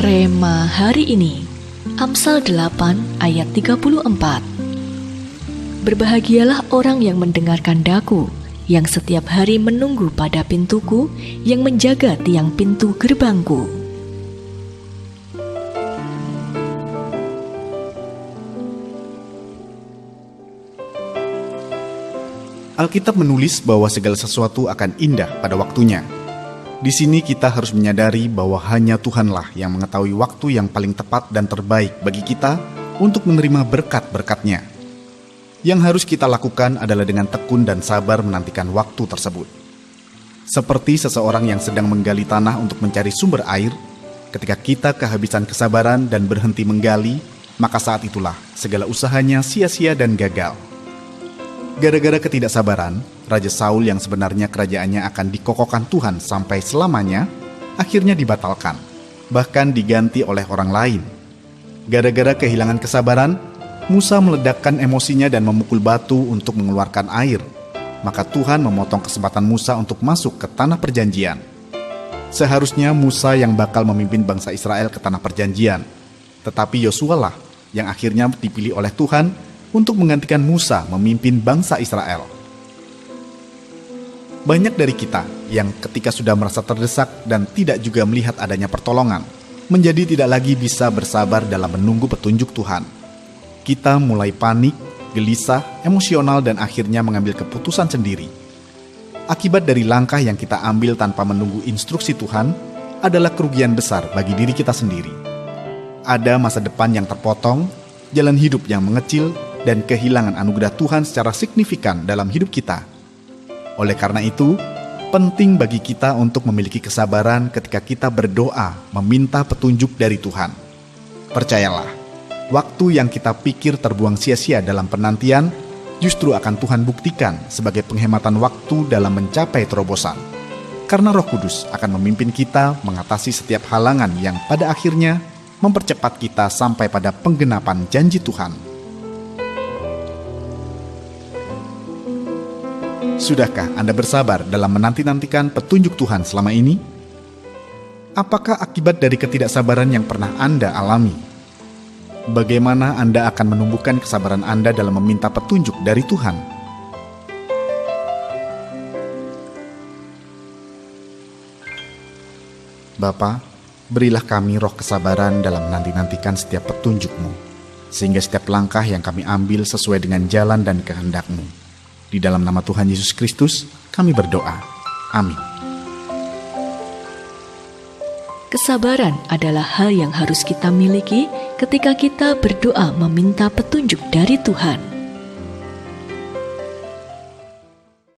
Rema hari ini, Amsal 8 ayat 34. Berbahagialah orang yang mendengarkan daku, yang setiap hari menunggu pada pintuku, yang menjaga tiang pintu gerbangku. Alkitab menulis bahwa segala sesuatu akan indah pada waktunya. Di sini kita harus menyadari bahwa hanya Tuhanlah yang mengetahui waktu yang paling tepat dan terbaik bagi kita untuk menerima berkat-berkat-Nya. Yang harus kita lakukan adalah dengan tekun dan sabar menantikan waktu tersebut. Seperti seseorang yang sedang menggali tanah untuk mencari sumber air, ketika kita kehabisan kesabaran dan berhenti menggali, maka saat itulah segala usahanya sia-sia dan gagal. Gara-gara ketidaksabaran, Raja Saul yang sebenarnya kerajaannya akan dikokohkan Tuhan sampai selamanya, akhirnya dibatalkan, bahkan diganti oleh orang lain. Gara-gara kehilangan kesabaran, Musa meledakkan emosinya dan memukul batu untuk mengeluarkan air. Maka Tuhan memotong kesempatan Musa untuk masuk ke tanah perjanjian. Seharusnya Musa yang bakal memimpin bangsa Israel ke tanah perjanjian, tetapi Yosua lah yang akhirnya dipilih oleh Tuhan untuk menggantikan Musa memimpin bangsa Israel. Banyak dari kita yang ketika sudah merasa terdesak dan tidak juga melihat adanya pertolongan, menjadi tidak lagi bisa bersabar dalam menunggu petunjuk Tuhan. Kita mulai panik, gelisah, emosional, dan akhirnya mengambil keputusan sendiri. Akibat dari langkah yang kita ambil tanpa menunggu instruksi Tuhan adalah kerugian besar bagi diri kita sendiri. Ada masa depan yang terpotong, jalan hidup yang mengecil, dan kehilangan anugerah Tuhan secara signifikan dalam hidup kita. Oleh karena itu, penting bagi kita untuk memiliki kesabaran ketika kita berdoa meminta petunjuk dari Tuhan. Percayalah, waktu yang kita pikir terbuang sia-sia dalam penantian, justru akan Tuhan buktikan sebagai penghematan waktu dalam mencapai terobosan. Karena Roh Kudus akan memimpin kita mengatasi setiap halangan yang pada akhirnya mempercepat kita sampai pada penggenapan janji Tuhan. Sudahkah Anda bersabar dalam menanti-nantikan petunjuk Tuhan selama ini? Apakah akibat dari ketidaksabaran yang pernah Anda alami? Bagaimana Anda akan menumbuhkan kesabaran Anda dalam meminta petunjuk dari Tuhan? Bapa, berilah kami roh kesabaran dalam menanti-nantikan setiap petunjuk-Mu, sehingga setiap langkah yang kami ambil sesuai dengan jalan dan kehendak-Mu. Di dalam nama Tuhan Yesus Kristus, kami berdoa. Amin. Kesabaran adalah hal yang harus kita miliki ketika kita berdoa meminta petunjuk dari Tuhan.